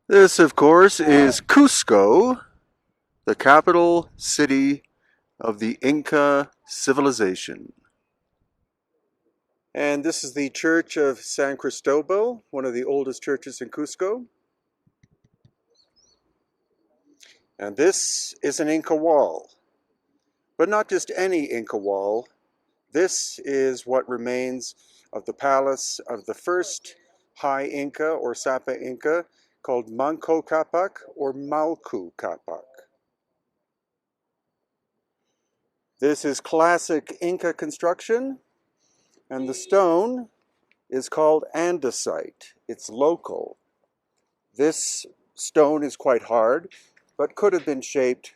This, of course, is Cusco, the capital city of the Inca civilization. And this is the church of San Cristobal, one of the oldest churches in Cusco. And this is an Inca wall, but not just any Inca wall. This is what remains of the palace of the first High Inca or Sapa Inca, called Manco Capac or Malku Capac. This is classic Inca construction, and the stone is called andesite. It's local. This stone is quite hard, but could have been shaped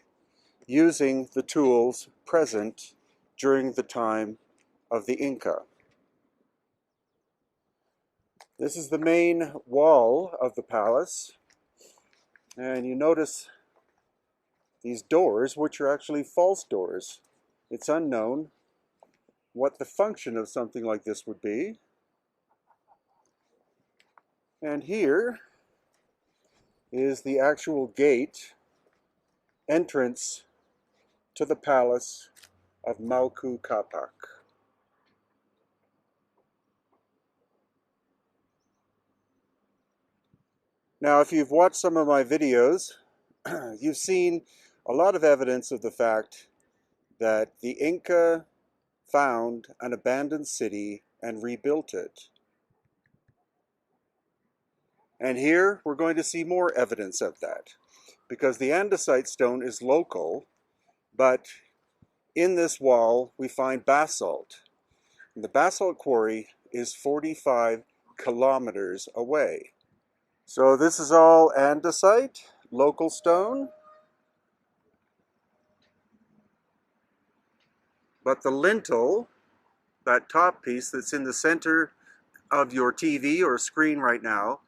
using the tools present during the time of the Inca. This is the main wall of the palace, and you notice these doors, which are actually false doors. It's unknown what the function of something like this would be. And here is the actual gate entrance to the palace of Malku Capac. Now, if you've watched some of my videos, you've seen a lot of evidence of the fact that the Inca found an abandoned city and rebuilt it. And here we're going to see more evidence of that, because the andesite stone is local, but in this wall we find basalt. And the basalt quarry is 45 kilometers away. So this is all andesite, local stone. But the lintel, that top piece that's in the center of your TV or screen right now,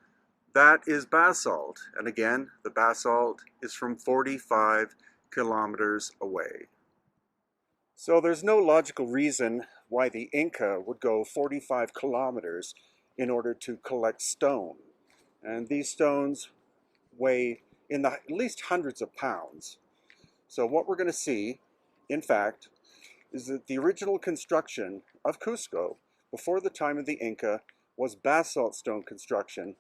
that is basalt. And again, the basalt is from 45 kilometers away. So there's no logical reason why the Inca would go 45 kilometers in order to collect stone. And these stones weigh at least hundreds of pounds. So what we're going to see, in fact, is that the original construction of Cusco before the time of the Inca was basalt stone construction,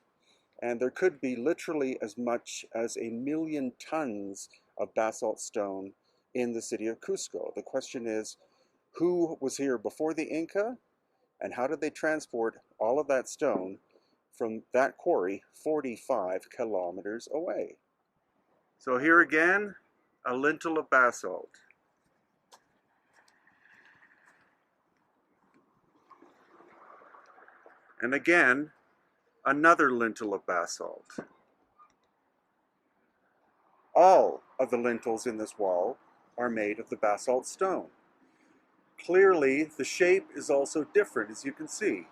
and there could be literally as much as 1,000,000 tons of basalt stone in the city of Cusco. The question is, who was here before the Inca, and how did they transport all of that stone from that quarry 45 kilometers away? So here again, a lintel of basalt. And again, another lintel of basalt. All of the lintels in this wall are made of the basalt stone. Clearly, the shape is also different, as you can see.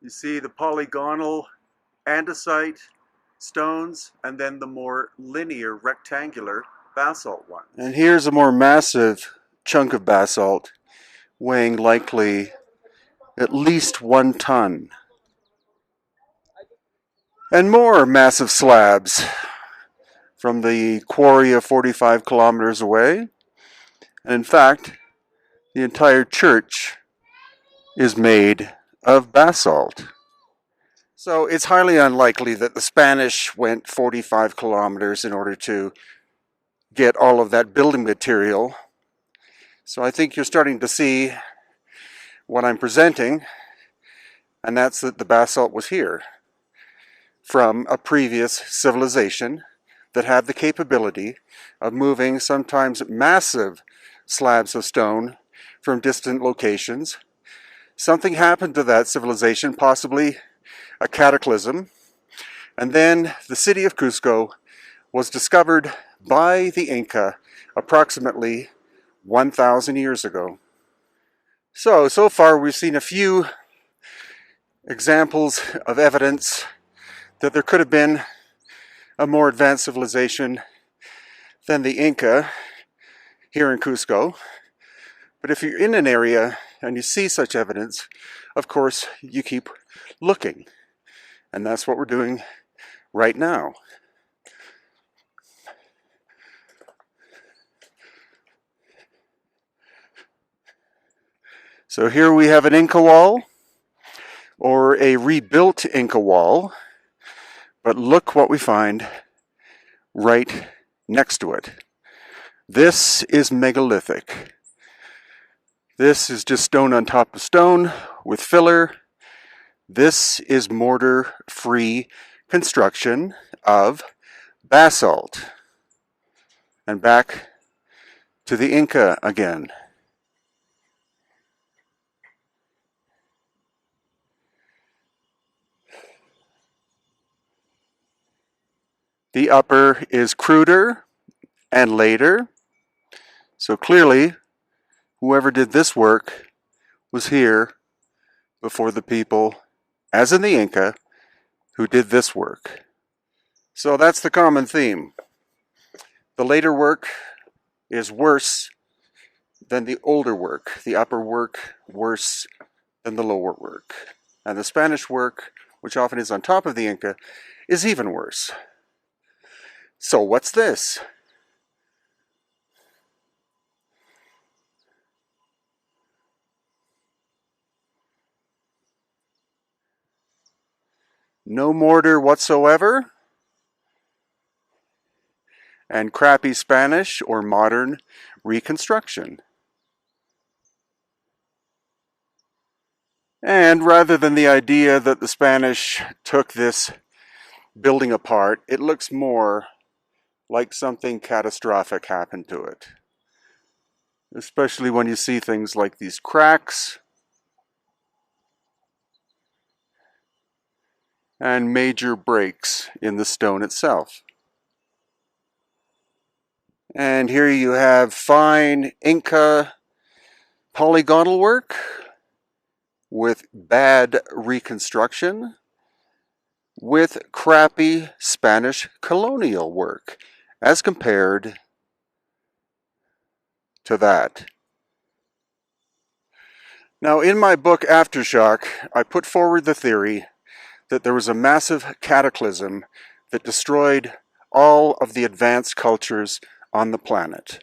You see the polygonal andesite stones, and then the more linear, rectangular basalt ones. And here's a more massive chunk of basalt, weighing likely at least 1 ton. And more massive slabs from the quarry of 45 kilometers away. And in fact, the entire church is made of basalt. So it's highly unlikely that the Spanish went 45 kilometers in order to get all of that building material. So I think you're starting to see what I'm presenting, and that's that the basalt was here from a previous civilization that had the capability of moving sometimes massive slabs of stone from distant locations. Something happened to that civilization, possibly a cataclysm, and then the city of Cusco was discovered by the Inca approximately 1,000 years ago. So far we've seen a few examples of evidence that there could have been a more advanced civilization than the Inca here in Cusco. But if you're in an area and you see such evidence, of course, you keep looking. And that's what we're doing right now. So here we have an Inca wall, or a rebuilt Inca wall, but look what we find right next to it. This is megalithic. This is just stone on top of stone with filler. This is mortar-free construction of basalt. And back to the Inca again. The upper is cruder and later. So clearly, whoever did this work was here before the people, as in the Inca, who did this work. So that's the common theme. The later work is worse than the older work. The upper work worse than the lower work. And the Spanish work, which often is on top of the Inca, is even worse. So what's this? No mortar whatsoever, and crappy Spanish or modern reconstruction. And rather than the idea that the Spanish took this building apart, it looks more like something catastrophic happened to it. Especially when you see things like these cracks and major breaks in the stone itself. And here you have fine Inca polygonal work with bad reconstruction with crappy Spanish colonial work as compared to that. Now, in my book Aftershock, I put forward the theory that there was a massive cataclysm that destroyed all of the advanced cultures on the planet.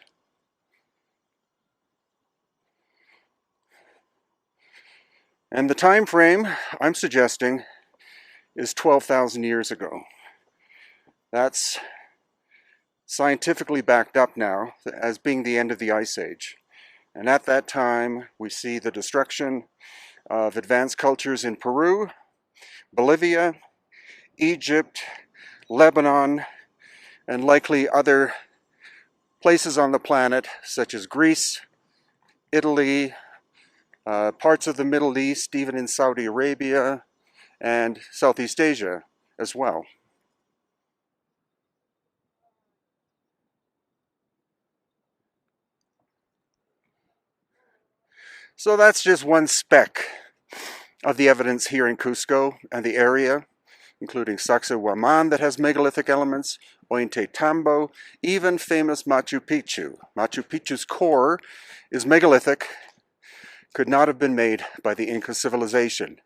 And the time frame I'm suggesting is 12,000 years ago. That's scientifically backed up now as being the end of the Ice Age. And at that time, we see the destruction of advanced cultures in Peru, Bolivia, Egypt, Lebanon, and likely other places on the planet, such as Greece, Italy, parts of the Middle East, even in Saudi Arabia, and Southeast Asia as well. So that's just one speck of the evidence here in Cusco and the area, including Sacsayhuaman that has megalithic elements, Ollantaytambo, even famous Machu Picchu. Machu Picchu's core is megalithic, could not have been made by the Inca civilization.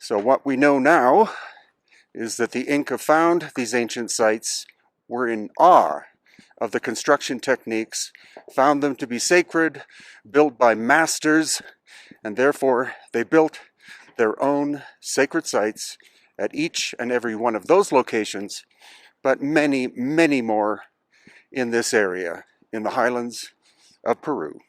So what we know now is that the Inca found these ancient sites, were in awe of the construction techniques, found them to be sacred, built by masters, and therefore they built their own sacred sites at each and every one of those locations, but many, many more in this area, in the highlands of Peru.